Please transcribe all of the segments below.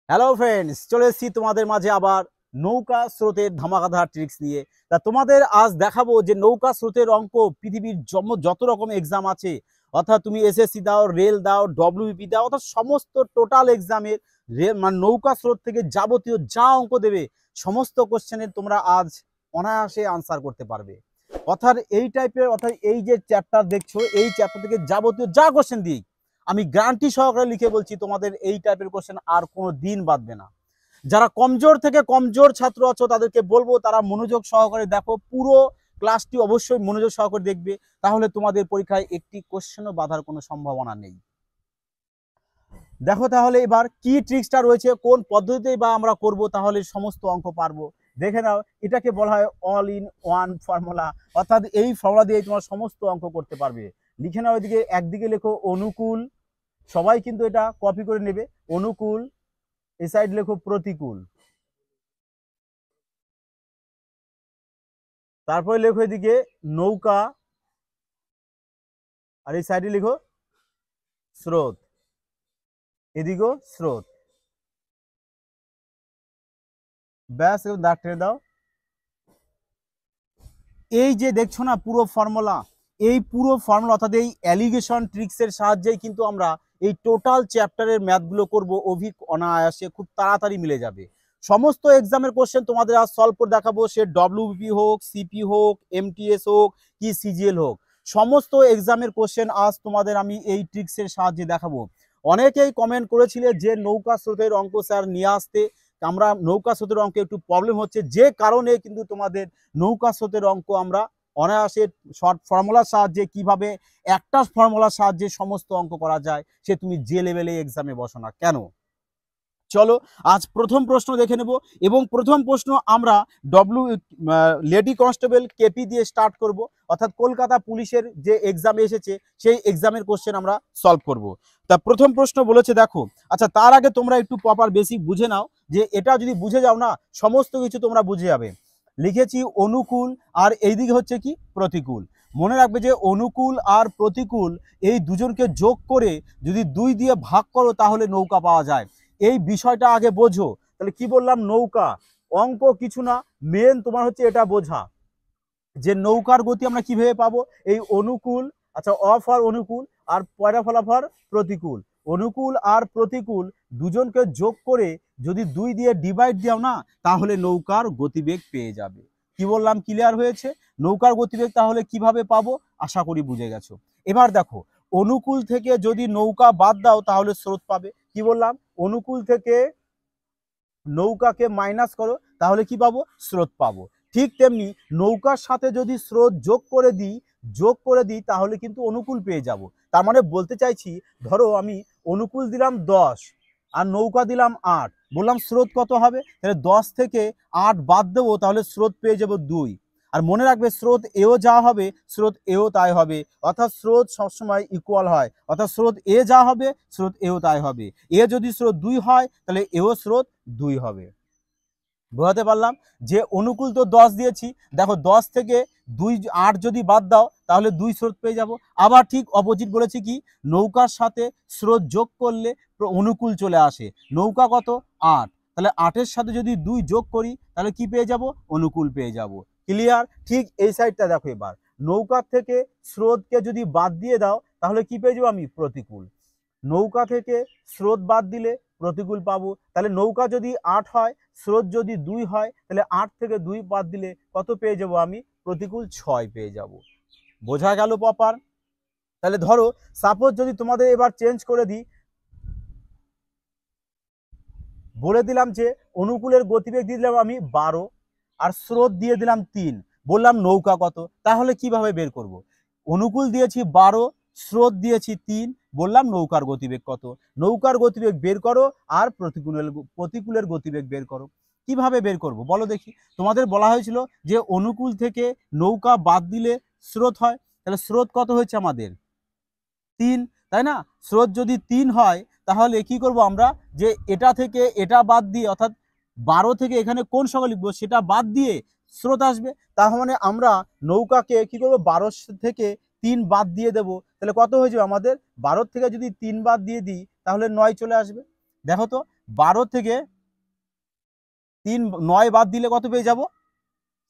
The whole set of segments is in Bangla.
হ্যালো ফ্রেন্ডস, চলে এসেছি তোমাদের মাঝে আবার নৌকা স্রোতের ধামাকাধার ট্রিক্স নিয়ে। তা তোমাদের আজ দেখাবো যে নৌকা স্রোতের অঙ্ক পৃথিবীর যত রকম এক্সাম আছে, অর্থাৎ তুমি এসএসসি দাও, রেল দাও, ডব্লিউবিপি দাও, অর্থাৎ সমস্ত টোটাল এক্সামের মানে নৌকা স্রোত থেকে যাবতীয় যা অঙ্ক দেবে সমস্ত কোশ্চেনের তোমরা আজ অনায়াসে আনসার করতে পারবে। অর্থাৎ এই যে চ্যাপ্টার দেখছো, এই চ্যাপ্টার থেকে যাবতীয় যা কোশ্চেন দিই আমি গ্যারান্টি সহকারে লিখে বলছি তোমাদের এই টাইপের কোশ্চেন আর কোনো দিন বাদবে না। যারা কমজোর থেকে কমজোর ছাত্র আছো তাদেরকে বলবো তারা মনোযোগ সহকারে দেখো, পুরো ক্লাসটি অবশ্যই মনোযোগ সহকারে দেখবে, তাহলে তোমাদের পরীক্ষায় একটি কোশ্চেনও বাধার কোনো সম্ভাবনা নেই। দেখো তাহলে এবার কি ট্রিক্সটা রয়েছে, কোন পদ্ধতিতে বা আমরা করব তাহলে সমস্ত অঙ্ক পারবো। দেখে নাও, এটাকে বলা হয় অল ইন ওয়ান ফর্মুলা, অর্থাৎ এই ফর্মুলা দিয়ে তোমার সমস্ত অঙ্ক করতে পারবে। লিখে নাও, এদিকে একদিকে লেখো অনুকূল, সবাই কিন্তু এটা কপি করে নেবে, অনুকূল, এই সাইড লেখো প্রতিকূল, তারপরে লেখো এদিকে নৌকা, আর এই সাইডে লিখো স্রোত, এদিকেও স্রোত। ব্যাস, দাগ টেনে দাও। এই যে দেখছো না পুরো ফর্মুলা, এই পুরো ফর্মুলা অর্থাৎ এই অ্যালিগেশন ট্রিক্সের সাহায্যেই কিন্তু আমরা এই টোটাল চ্যাপ্টারের ম্যাথগুলো করব, অনায়াসে খুব তাড়াতাড়ি মিলে যাবে। সমস্ত এক্সামের কোশ্চেন তোমাদের আজ সলভ করে দেখাবো, সে ডব্লিউবিপি হোক, সিপি হোক, এমটিএস হোক কি সিজিএল হোক, সমস্ত এক্সামের কোশ্চেন আজ তোমাদের আমি এই ট্রিক্সের সাহায্যে দেখাবো। অনেকেই কমেন্ট করেছিলে যে নৌকা স্রোতের অঙ্ক স্যার নিয়ে আসতে, আমরা নৌকা স্রোতের অঙ্কে একটু প্রবলেম হচ্ছে, যে কারণে কিন্তু তোমাদের নৌকা স্রোতের অঙ্ক আমরা অনায়াসে শর্ট ফর্মুলার সাহায্যে, কিভাবে একটা ফর্মুলার সাহায্যে সমস্ত অঙ্ক করা যায়, সে তুমি যে লেভেলে এক্সামে বসো না কেন। চলো আজ প্রথম প্রশ্ন দেখে নেব, এবং প্রথম প্রশ্ন আমরা লেডি কনস্টেবল কেপি দিয়ে স্টার্ট করব, অর্থাৎ কলকাতা পুলিশের যে এক্সাম এসেছে সেই এক্সামের কোশ্চেন আমরা সলভ করব। তা প্রথম প্রশ্ন বলেছে দেখো, আচ্ছা তার আগে তোমরা একটু প্রপার বেসিক বুঝে নাও, যে এটা যদি বুঝে যাও না সমস্ত কিছু তোমরা বুঝে যাবে। লিখেছি অনুকূল, আর এইদিকে হচ্ছে কি প্রতিকূল। মনে রাখবে যে অনুকূল আর প্রতিকূল এই দুজনকে যোগ করে যদি 2 দিয়ে ভাগ করো তাহলে নৌকা পাওয়া যায়। এই বিষয়টা আগে বোঝো। তাহলে কি বললাম, নৌকা, অঙ্ক কিছু না, মেন তোমার হচ্ছে এটা বোঝা যে নৌকার গতি আমরা কিভাবে পাবো। এই অনুকূল, আচ্ছা ফর অনুকূল, আর পয়রা ফলাফল প্রতিকূল। অনুকূল আর প্রতিকূল দুজনকে যোগ করে যদি 2 দিয়ে ডিভাইড দাও না, তাহলে নৌকার গতিবেগ পেয়ে যাবে। কি বললাম, ক্লিয়ার হয়েছে? নৌকার গতিবেগ তাহলে কিভাবে পাবো আশা করি বুঝে গেছো। এবার দেখো, অনুকূল থেকে যদি নৌকা বাদ দাও তাহলে স্রোত পাবে। কি বললাম, অনুকূল থেকে নৌকাকে মাইনাস করো তাহলে কি পাবো, স্রোত পাবো। ঠিক তেমনি নৌকার সাথে যদি স্রোত যোগ করে দিই তাহলে কিন্তু অনুকূল পেয়ে যাব। তার মানে বলতে চাইছি, ধরো আমি অনুকূল দিলাম 10 আর নৌকা দিলাম 8, বললাম স্রোত কত হবে, তাহলে 10 থেকে 8 বাদ দেবো, তাহলে স্রোত পেয়ে যাব 2। আর মনে রাখবে স্রোত এও যা হবে স্রোত এও তাই হবে, অর্থাৎ স্রোত সবসময় ইকুয়াল হয়, অর্থাৎ স্রোত এ যা হবে স্রোত এও তাই হবে। এ যদি স্রোত 2 হয় তাহলে এও স্রোত 2 হবে। বোঝাতে পারলাম যে অনুকূল তো 10 দিয়েছি, দেখো 10 থেকে 8 যদি বাদ দাও তাহলে 2 স্রোত পেয়ে যাব। আবার ঠিক অপোজিট বলেছি কি, নৌকার সাথে স্রোত যোগ করলে অনুকূল চলে আসে। নৌকা কত, 8, তাহলে 8-এর সাথে যদি 2 যোগ করি তাহলে কি পেয়ে যাব, অনুকূল পেয়ে যাব। ক্লিয়ার? ঠিক এই সাইডটা দেখো, এবার নৌকার থেকে স্রোতকে যদি বাদ দিয়ে দাও তাহলে কি পেয়ে যাবো আমি, প্রতিকূল। নৌকা থেকে স্রোত বাদ দিলে প্রতিকূল পাবো। তাহলে নৌকা যদি 8 হয়, স্রোত যদি 2 হয়, তাহলে 8 থেকে 2 বাদ দিলে কত পেয়ে যাব আমি, প্রতিকূল 6 পেয়ে যাব। বোঝা গেল প্রপার? তাহলে ধরো সাপোজ যদি তোমাদের এবার চেঞ্জ করে দিই, বলে দিলাম যে অনুকূলের গতিবেগ দিয়ে দিলাম আমি 12 আর স্রোত দিয়ে দিলাম 3, বললাম নৌকা কত, তাহলে কিভাবে বের করব। অনুকূল দিয়েছি 12, স্রোত দিয়েছি 3, বললাম নৌকার গতিবেগ কত। নৌকার গতিবেগ বের করো আর প্রতিকূলের গতিবেগ বের করো। কিভাবে বের করব বলো দেখি। তোমাদের বলা হয়েছিল যে অনুকূল থেকে নৌকা বাদ দিলে স্রোত হয়, তাহলে স্রোত কত হয়েছে আমাদের, 3, তাই না? স্রোত যদি 3 হয় তাহলে কি করব আমরা, যে এটা থেকে এটা বাদ দিয়ে, অর্থাৎ 12 থেকে এখানে কোন সংখ্যা লিখবো সেটা বাদ দিয়ে স্রোত আসবে। তার মানে আমরা নৌকাকে কি করব, 12 থেকে 3 বাদ দিয়ে দেব, তাহলে কত হয়ে যাবে আমাদের, 12 থেকে যদি 3 বাদ দিয়ে দিই তাহলে 9 চলে আসবে। দেখো তো, 12 থেকে 3 9 বাদ দিলে কত পেয়ে যাব?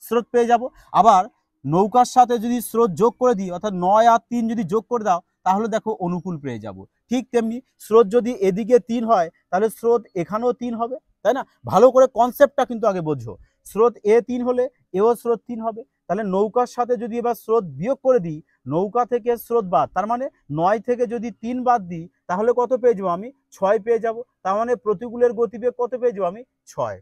স্রোত পেয়ে যাব। আবার নৌকার সাথে যদি স্রোত যোগ করে দিই, অর্থাৎ 9 আর 3 যদি যোগ করে দাও, তাহলে দেখো অনুকূল পেয়ে যাব। ঠিক তেমনি স্রোত যদি এদিকে 3 হয়, তাহলে স্রোত এখানেও 3 হবে, তাই না? ভালো করে কনসেপ্টটা কিন্তু আগে বোঝো। স্রোত এ 3 হলে এও স্রোত 3 হবে। তাহলে নৌকার সাথে যদি এবার স্রোত বিয়োগ করে দিই, নৌকা থেকে স্রোত বাদ, তার মানে 9 থেকে যদি 3 বাদ দিই, তাহলে কত পেয়ে যাবো আমি? 6 পেয়ে যাব। তার মানে প্রতিকূলের গতিবেগ কত পেয়ে যাবো আমি? 6।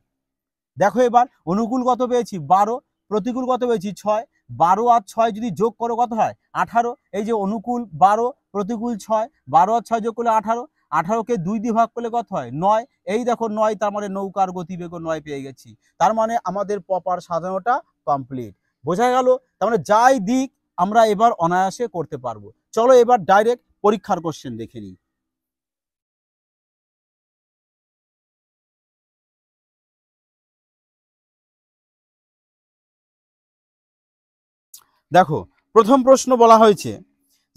দেখো এবার অনুকূল কত পেয়েছি? 12। প্রতিকূল কত পেয়েছি? 6। 12 আর 6 যদি যোগ করো কত হয়? 18। এই যে অনুকূল 12, প্রতিকূল 6, 12 আর 6 যোগ করলে 18। 18কে 2 দিয়ে ভাগ করলে কত হয়? 9। এই দেখো 9, তার মানে নৌকার গতিবেগও 9 পেয়ে গেছি। তার মানে আমাদের প্রপার সাজানোটা কমপ্লিট। বোঝা গেল? তার মানে যাই দিক আমরা এবার অনায়াসে করতে পারবো। চলো এবার ডাইরেক্ট পরীক্ষার কোশ্চেন দেখে নিই। দেখো প্রথম প্রশ্ন বলা হয়েছে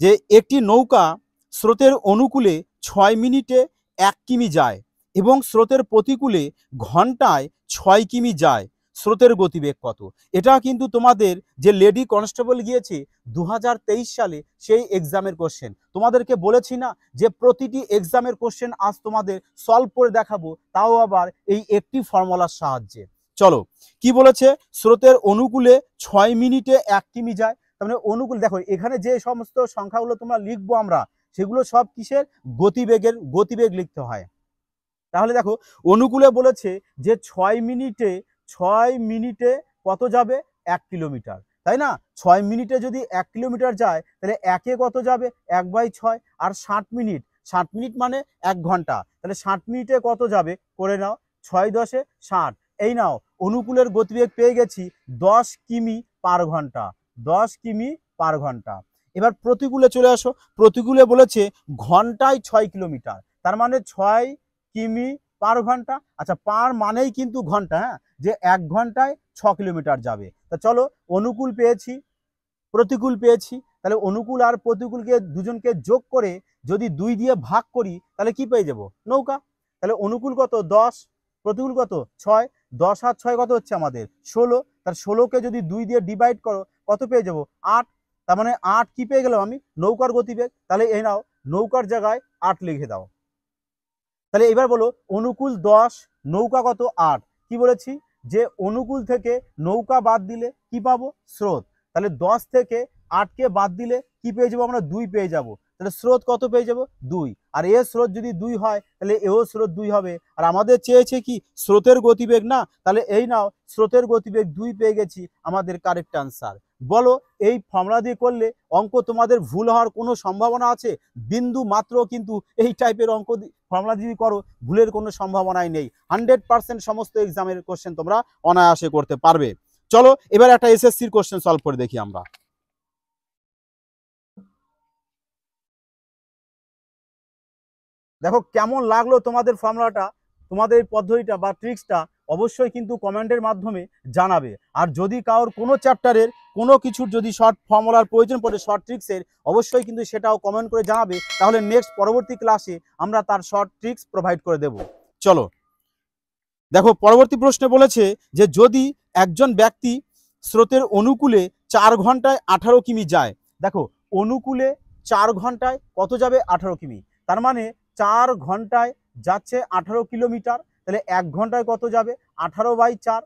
যে একটি নৌকা স্রোতের অনুকূলে 6 মিনিটে 1 কিমি যায় এবং স্রোতের প্রতিকূলে ঘন্টায় 6 কিমি যায়, স্রোতের গতিবেগ কত? এটা কিন্তু তোমাদের যে লেডি কনস্টেবল গিয়েছে 2023 সালে সেই এক্সামের কোশ্চেন। তোমাদেরকে বলেছি না যে প্রতিটি এক্সামের কোশ্চেন আজ তোমাদের সলভ করে দেখাবো, তাও আবার এই একটি ফর্মুলার সাহায্যে। চলো কি বলেছে? স্রোতের অনুকূলে 6 মিনিটে 1 কিমি যায়। তার মানে অনুকূল, দেখো এখানে যে সমস্ত সংখ্যাগুলো তোমরা লিখবো আমরা, সেগুলো সব কিসের? গতিবেগ লিখতে হয়। তাহলে দেখো অনুকূলে বলেছে যে 6 মিনিটে কত যাবে? 1 কিলোমিটার, তাই না? 6 মিনিটে যদি 1 কিলোমিটার যায়, তাহলে একে কত যাবে? 1/6। আর 60 মিনিট মানে 1 ঘন্টা, তাহলে 60 মিনিটে কত যাবে করে নাও। 6 10 60। এই নাও অনুকূলের গতিবেগ পেয়ে গেছি 10 কিমি পার ঘন্টা। 10 কিমি পার ঘন্টা। এবার প্রতিকূলে চলে আসো। প্রতিকূলে বলেছে ঘন্টায় 6 কিলোমিটার, তার মানে 6 কিমি পার ঘন্টা। আচ্ছা, পার মানেই কিন্তু ঘন্টা, হ্যাঁ, যে 1 ঘন্টায় 6 কিলোমিটার যাবে। তা চলো অনুকূল পেয়েছি, প্রতিকূল পেয়েছি, তাহলে অনুকূল আর প্রতিকূলকে দুজনকে যোগ করে যদি 2 দিয়ে ভাগ করি, তাহলে কি পেয়ে যাব? নৌকা। তাহলে অনুকূল কত? 10, প্রতিকূল কত? 6। 10 আর 6 কত হচ্ছে আমাদের? 16। তার 16কে যদি 2 দিয়ে ডিভাইড করো, কত পেয়ে যাব? 8। তার মানে 8 কি পেয়ে গেলাম আমি? নৌকার গতিবেগ। তাহলে এই নাও নৌকার জায়গায় 8 লিখে দাও। তাহলে এবার বলো অনুকূল 10, নৌকা কত? 8। কি বলেছি? যে অনুকূল থেকে নৌকা বাদ দিলে কি পাবো? স্রোত। তাহলে 10 থেকে 8কে বাদ দিলে কি পেয়ে যাবো আমরা? 2 পেয়ে যাব। তাহলে স্রোত কত পেয়ে যাব? 2। আর এর স্রোত যদি 2 হয়, তাহলে এও স্রোত 2 হবে। আর আমাদের চেয়েছে কি? স্রোতের গতিবেগ না? তাহলে এই নাও স্রোতের গতিবেগ 2 পেয়ে গেছি, আমাদের কারেক্ট আনসার। বলো এই ফর্মুলা দিয়ে করলে অঙ্ক তোমাদের ভুল হওয়ার কোনো সম্ভাবনা আছে? বিন্দু মাত্র কিন্তু এই টাইপের অঙ্ক ফর্মুলা যদি করো, ভুলের কোনো সম্ভাবনাই নেই। 100% সমস্ত এক্সামের কোশ্চেন তোমরা অনায়াসে করতে পারবে। চলো এবার একটা এসএসসির কোশ্চেন সলভ করে দেখি আমরা। দেখো কেমন লাগলো তোমাদের ফর্মুলাটা, তোমাদের পদ্ধতিটা বা ট্রিক্সটা অবশ্যই কিন্তু কমেন্টের মাধ্যমে জানাবে। আর যদি কারোর কোনো চ্যাপ্টারের কোনো কিছুর যদি শর্ট ফর্মুলার প্রয়োজন পড়ে, শর্ট ট্রিক্সের, অবশ্যই কিন্তু সেটাও কমেন্ট করে জানাবে। তাহলে নেক্সট পরবর্তী ক্লাসে আমরা তার শর্ট ট্রিক্স প্রোভাইড করে দেব। চলো দেখো পরবর্তী প্রশ্নে বলেছে যে যদি একজন ব্যক্তি স্রোতের অনুকূলে 4 ঘন্টায় 18 কিমি যায়। দেখো অনুকূলে 4 ঘন্টায় কত যাবে? 18 কিমি। তার মানে 4 ঘন্টায় যাচ্ছে 18 কিলোমিটার। তাহলে 1 ঘন্টায় কত যাবে? 18/4।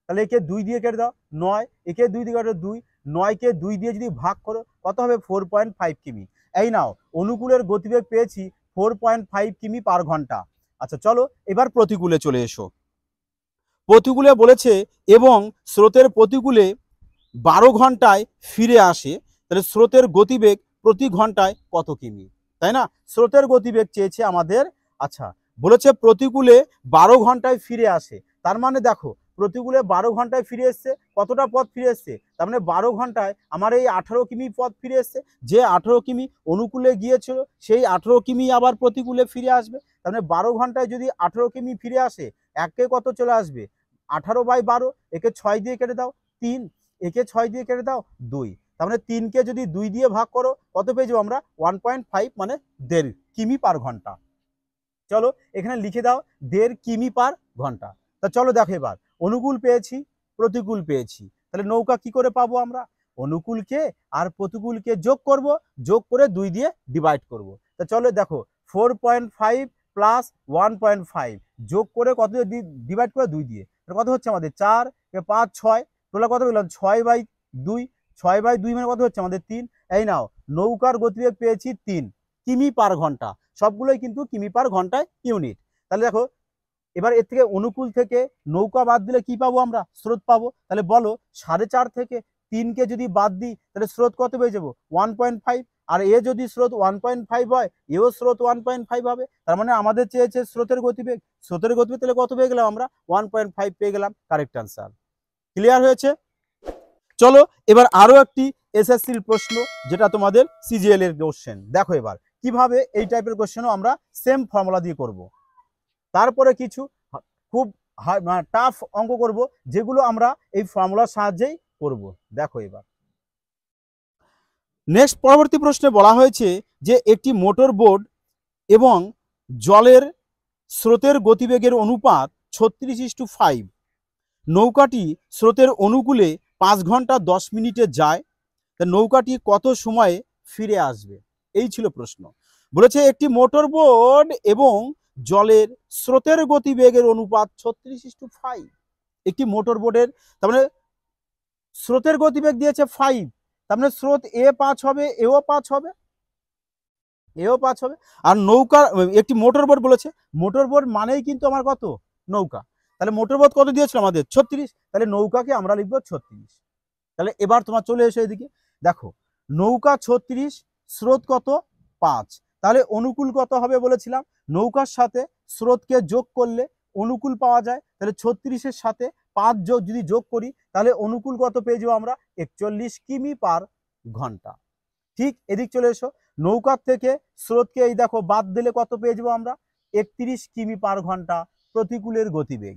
তাহলে একে 2 দিয়ে কেটে দাও, 9। একে 2 দিয়ে কেটে 2, 9কে 2 দিয়ে যদি ভাগ করো কত হবে? 4.5 কিমি। এই নাও অনুকূলের গতিবেগ পেয়েছি 4.5 কিমি পার ঘন্টা। আচ্ছা চলো এবার প্রতিকূলে চলে এসো। প্রতিকূলে বলেছে এবং স্রোতের প্রতিকূলে 12 ঘন্টায় ফিরে আসে, তাহলে স্রোতের গতিবেগ প্রতি ঘন্টায় কত কিমি? তাই না? স্রোতের গতিবেগ চেয়েছে আমাদের। আচ্ছা বলেছে প্রতিকূলে 12 ঘন্টায় ফিরে আসে, তার মানে দেখো প্রতিকূলে 12 ঘন্টায় ফিরে এসছে, কতটা পথ ফিরে এসছে? তার মানে 12 ঘন্টায় আমার এই 18 কিমি পথ ফিরে এসছে। যে 18 কিমি অনুকূলে গিয়েছিল, সেই 18 কিমি আবার প্রতিকূলে ফিরে আসবে। তার মানে 12 ঘন্টায় যদি 18 কিমি ফিরে আসে, একে কত চলে আসবে? 18/12। একে 6 দিয়ে কেটে দাও, 3। একে 6 দিয়ে কেটে দাও, 2। তার মানে 3কে যদি 2 দিয়ে ভাগ করো, কত পেয়ে যাবো আমরা? 1.5 মানে 1.5 কিমি পার ঘন্টা। চলো এখানে লিখে দাও 1.5 কিমি পার ঘন্টা। তা চলো দেখো এবার অনুকূল পেয়েছি, প্রতিকূল পেয়েছি, তাহলে নৌকা কি করে পাবো আমরা? অনুকূলকে আর প্রতিকূলকে যোগ করব, যোগ করে 2 দিয়ে ডিভাইড করব। তা চলো দেখো 4.5 প্লাস 1.5 যোগ করে কত ডিভাইড করে 2 দিয়ে, কত হচ্ছে আমাদের 4, 5, 6, টোটাল কত পেলাম 6/2, 6/2 মানে কত হচ্ছে আমাদের 3। এই নাও নৌকার গতিবেগ পেয়েছি 3 কিমি পার ঘন্টা, সবগুলোই কিন্তু কিমি পার ঘন্টায় ইউনিট। তাহলে দেখো এবার এর থেকে অনুকূল থেকে নৌকা বাদ দিলে কি পাবো আমরা? স্রোত পাবো। তাহলে বলো 4.5 থেকে 3কে যদি বাদ দিই তাহলে স্রোত কত পেয়ে যাবো? 1.5। আর এ যদি স্রোত 1.5 হয়, এও স্রোত 1.5 হবে। তার মানে আমাদের চেয়েছে স্রোতের গতিবেগ, স্রোতের গতিবেগ তাহলে কত পেয়ে গেলাম আমরা? 1.5 পেয়ে গেলাম, কারেক্ট আনসার। ক্লিয়ার হয়েছে? চলো এবার আরো একটি এসএসসির প্রশ্ন, যেটা তোমাদের সিজিএল এর কোশ্চেন। দেখো এবার কিভাবে এই টাইপের কোশ্চেনও আমরা সেম ফর্মুলা দিয়ে করব। তারপরে কিছু খুব টাফ অঙ্ক করব, যেগুলো আমরা এই ফর্মুলার সাহায্যেই করব। দেখো এবার নেক্সট পরবর্তী প্রশ্নে বলা হয়েছে যে একটি মোটর বোট এবং জলের স্রোতের গতিবেগের অনুপাত 36:5। নৌকাটি স্রোতের অনুকূলে 5 ঘন্টা 10 মিনিটে যায়, নৌকাটি কত সময়ে ফিরে আসবে? এই ছিল প্রশ্ন। বলেছে একটি মোটর বোট এবং জলের স্রোতের গতিবেগের অনুপাত 36:5। একটি মোটর বোটের তার মানে স্রোতের গতিবেগ দিয়েছে 5, তার মানে স্রোত এ 5 হবে, এও 5 হবে, এও 5 হবে। আর নৌকা একটি মোটর বোট বলেছে, মোটর বোট মানেই কিন্তু আমার কত? নৌকা। তাহলে মোটর বোট কত দিয়েছিল আমাদের? 36, তাহলে নৌকাকে আমরা লিখবো 36। তাহলে এবার তোমার চলে এসো এদিকে, দেখো নৌকা 36, স্রোত কত? 5। তাহলে অনুকূল কত হবে বলেছিলাম? নৌকার সাথে স্রোতকে যোগ করলে অনুকূল পাওয়া যায়। তাহলে 36-এর সাথে 5 যদি যোগ করি তাহলে অনুকূল কত পেয়ে যাবো আমরা? 41 কিমি পার ঘন্টা। ঠিক এদিক চলে এসো, নৌকার থেকে স্রোতকে এই দেখো বাদ দিলে কত পেয়ে যাবো আমরা? 31 কিমি পার ঘন্টা প্রতিকূলের গতিবেগ।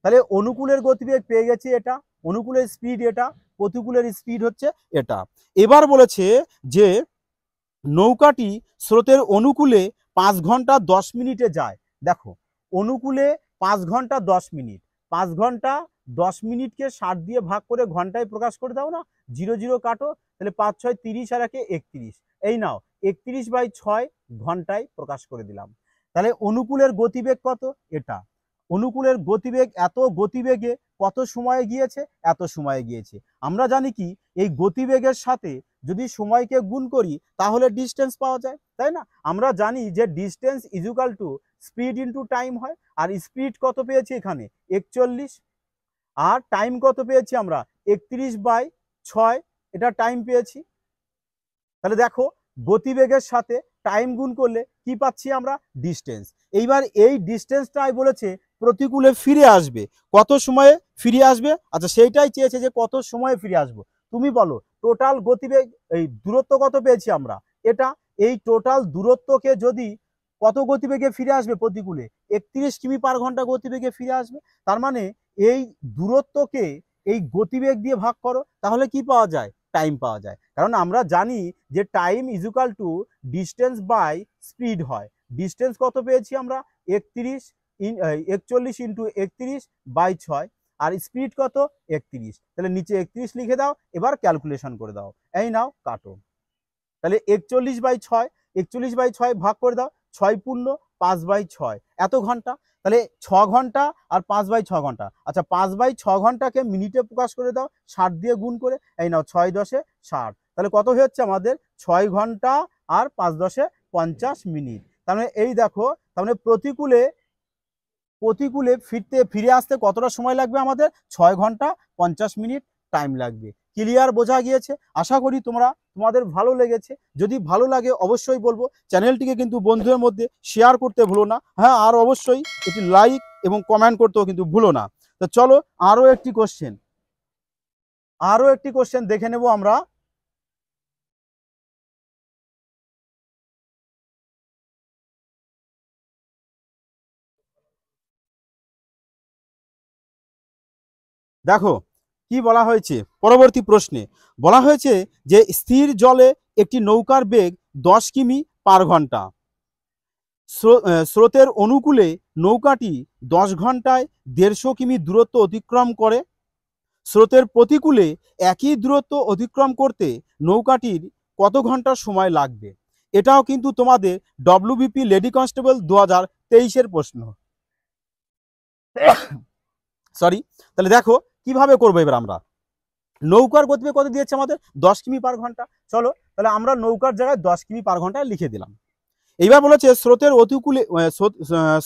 তাহলে অনুকূলের গতিবেগ পেয়ে গেছি এটা, অনুকূলের স্পিড এটা, প্রতিকূলের স্পিড হচ্ছে এটা। এবার বলেছে যে নৌকাটি স্রোতের অনুকূলে 5 ঘন্টা 10 মিনিটে যায়। দেখো অনুকূলে 5 ঘন্টা 10 মিনিট, 5 ঘন্টা 10 মিনিটকে 60 দিয়ে ভাগ করে ঘন্টায় প্রকাশ করে দাও না, 0 0 কাটো, তাহলে 5 6 30 আর 1 31। এই নাও 31/6 ঘন্টায় প্রকাশ করে দিলাম। তাহলে অনুকূলের গতিবেগ কত? এটা অনুকূলের গতিবেগ, এত গতিবেগে কত সময়ে গিয়েছে? এত সময়ে গিয়েছে। আমরা জানি কি এই গতিবেগের সাথে যদি সময়কে গুণ করি তাহলে ডিস্টেন্স পাওয়া যায়, তাই না? আমরা জানি যে distance is equal two speed into time হয়। আর স্পিড কত পেয়েছি এখানে? 41। আর টাইম কত পেয়েছি আমরা? 31/6 এটা টাইম পেয়েছি। তাহলে দেখো গতিবেগের সাথে টাইম গুণ করলে কি পাচ্ছি আমরা? ডিস্টেন্স। এইবার এই ডিস্টেন্সটাই বলেছে প্রতিকূলে ফিরে আসবে, কত সময়ে ফিরে আসবে? আচ্ছা সেইটাই চেয়েছে যে কত সময়ে ফিরে আসবো। তুমি বলো টোটাল গতিবেগ এই দূরত্ব কত পেয়েছি আমরা? এটা এই টোটাল দূরত্বকে যদি কত গতিবেগে ফিরে আসবে প্রতিকূলে? 31 কিমি পার ঘন্টা গতিবেগে ফিরে আসবে। তার মানে এই দূরত্বকে এই গতিবেগ দিয়ে ভাগ করো, তাহলে কি পাওয়া যায়? টাইম পাওয়া যায়। কারণ আমরা জানি যে time is equal to distance by speed হয়। ডিস্টেন্স কত পেয়েছি আমরা? 41 ইন্টু 31/6। আর স্পিড কত? 31। তাহলে নিচে 31 লিখে দাও, এবার ক্যালকুলেশন করে দাও। এই নাও কাটো, তাহলে 41/6, 41/6 ভাগ করে দাও, 6 পূর্ণ 5/6 এত ঘন্টা। তাহলে 6 ঘন্টা আর 5/6 ঘন্টা। আচ্ছা 5/6 ঘন্টাকে মিনিটে প্রকাশ করে দাও 60 দিয়ে গুণ করে, এই নাও 6 10 60। তাহলে কত হচ্ছে আমাদের? 6 ঘন্টা আর 5 10 50 মিনিট। তার মানে এই দেখো, তার মানে প্রতিকূলে ফিরে আসতে কতটা সময় লাগবে আমাদের? 6 ঘন্টা 50 মিনিট টাইম লাগবে। ক্লিয়ার বোঝা গিয়েছে? আশা করি তোমাদের ভালো লেগেছে। যদি ভালো লাগে অবশ্যই বলবো চ্যানেলটিকে কিন্তু বন্ধুদের মধ্যে শেয়ার করতে ভুলো না। হ্যাঁ, আর অবশ্যই একটি লাইক এবং কমেন্ট করতেও কিন্তু ভুলো না। তো চলো আরও একটি কোশ্চেন দেখে নেব আমরা। দেখো কি বলা হয়েছে পরবর্তী প্রশ্নে। বলা হয়েছে যে স্থির জলে একটি নৌকার বেগ 10 কিমি পার ঘন্টা। স্রোতের অনুকূলে নৌকাটি 10 ঘন্টায় 150 কিমি দূরত্ব অতিক্রম করে। স্রোতের প্রতিকূলে একই দূরত্ব অতিক্রম করতে নৌকাটির কত ঘন্টা সময় লাগবে? এটাও কিন্তু তোমাদের ডব্লিউবিপি লেডি কনস্টেবল 2023-এর প্রশ্ন। সরি, তাহলে দেখো কিভাবে করবো এবার আমরা। নৌকার গতিবেগ কত দিয়েছে আমাদের? 10 কিমি পার ঘন্টা। চলো তাহলে আমরা নৌকার জায়গায় 10 কিমি পার ঘন্টায় লিখে দিলাম। এইবার বলেছে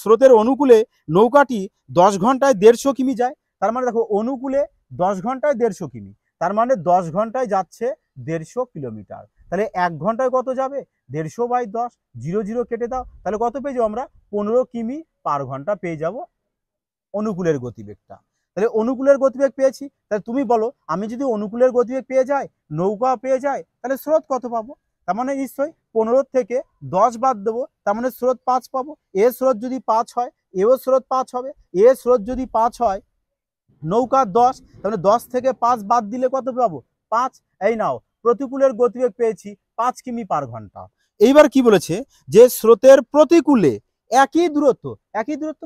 স্রোতের অনুকূলে নৌকাটি 10 ঘন্টায় 150 কিমি যায়। তার মানে দেখো অনুকূলে 10 ঘন্টায় 150 কিমি, তার মানে 10 ঘন্টায় যাচ্ছে 150 কিলোমিটার। তাহলে 1 ঘন্টায় কত যাবে? 150 বাই 10, 0 0 কেটে দাও, তাহলে কত পেয়ে যাবো আমরা? 15 কিমি পার ঘন্টা পেয়ে যাব অনুকূলের গতিবেগটা। তাহলে অনুকূলের গতিবেগ পেয়েছি, তাহলে তুমি বলো আমি যদি অনুকূলের গতিবেগ পেয়ে যাই, নৌকা পেয়ে যাই, তাহলে স্রোত কত পাবো? তার মানে নিশ্চয়ই 15 থেকে 10 বাদ দেবো, তার মানে স্রোত 5 পাবো। এ স্রোত যদি 5 হয়, এও স্রোত 5 হবে। এ স্রোত যদি 5 হয়, নৌকা 10, তাহলে 10 থেকে 5 বাদ দিলে কত পাবো? 5। এই নাও, প্রতিকূলের গতিবেগ পেয়েছি 5 কিমি পার ঘন্টা। এইবার কি বলেছে যে স্রোতের প্রতিকূলে একই দূরত্ব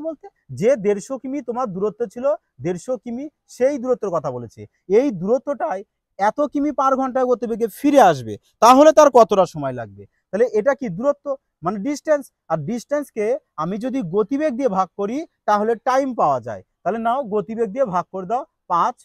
বলতে যে 150 কিমি তোমার দূরত্ব ছিল, 150 কিমি, সেই দূরত্বের কথা বলেছে। এই দূরত্বটাই এত কিমি পার ঘন্টায় গতিবেগে ফিরে আসবে, তাহলে তার কতটা সময় লাগবে? তাহলে এটা কি দূরত্ব মানে ডিস্টেন্স, আর ডিস্টেন্সকে আমি যদি গতিবেগ দিয়ে ভাগ করি তাহলে টাইম পাওয়া যায়। তাহলে নাও গতিবেগ দিয়ে ভাগ করে দাও 5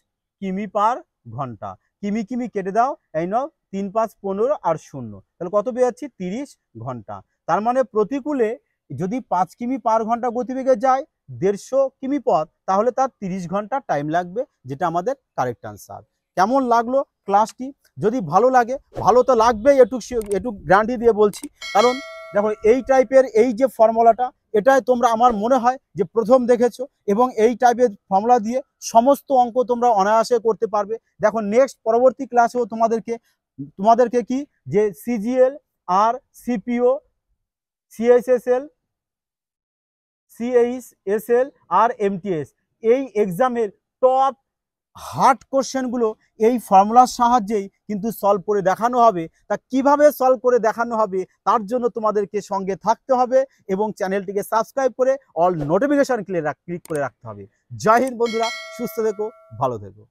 কিমি পার ঘন্টা। কিমি কিমি কেটে দাও, এই নাও 3 5 15 আর 0, তাহলে কত পেয়ে যাচ্ছি? 30 ঘন্টা। তার মানে প্রতিকূলে যদি 5 কিমি পার ঘন্টা গতিবেগে যায় 150 কিমি পথ, তাহলে তার 30 ঘন্টা টাইম লাগবে, যেটা আমাদের কারেক্ট আনসার। কেমন লাগলো ক্লাসটি? যদি ভালো লাগে, ভালো তো লাগবেই, একটু গ্যারান্টি দিয়ে বলছি, কারণ দেখো এই টাইপের এই যে ফর্মুলাটা, এটাই তোমরা আমার মনে হয় যে প্রথম দেখেছো, এবং এই টাইপের ফর্মুলা দিয়ে সমস্ত অঙ্ক তোমরা অনায়াসে করতে পারবে। দেখো নেক্সট পরবর্তী ক্লাসেও তোমাদেরকে কি যে সিজিএল আর সিপিও, সিএসএসএল, সিএইচএসএল আর এমটিএস, এই এক্সামের টপ হার্ড কোশ্চেনগুলো এই ফর্মুলার সাহায্যেই কিন্তু সলভ করে দেখানো হবে। তা কিভাবে সলভ করে দেখানো হবে তার জন্য তোমাদেরকে সঙ্গে থাকতে হবে এবং চ্যানেলটিকে সাবস্ক্রাইব করে অল নোটিফিকেশন ক্লিক করে রাখতে হবে। জয় হিন্দ বন্ধুরা, সুস্থ থেকো, ভালো থেকো।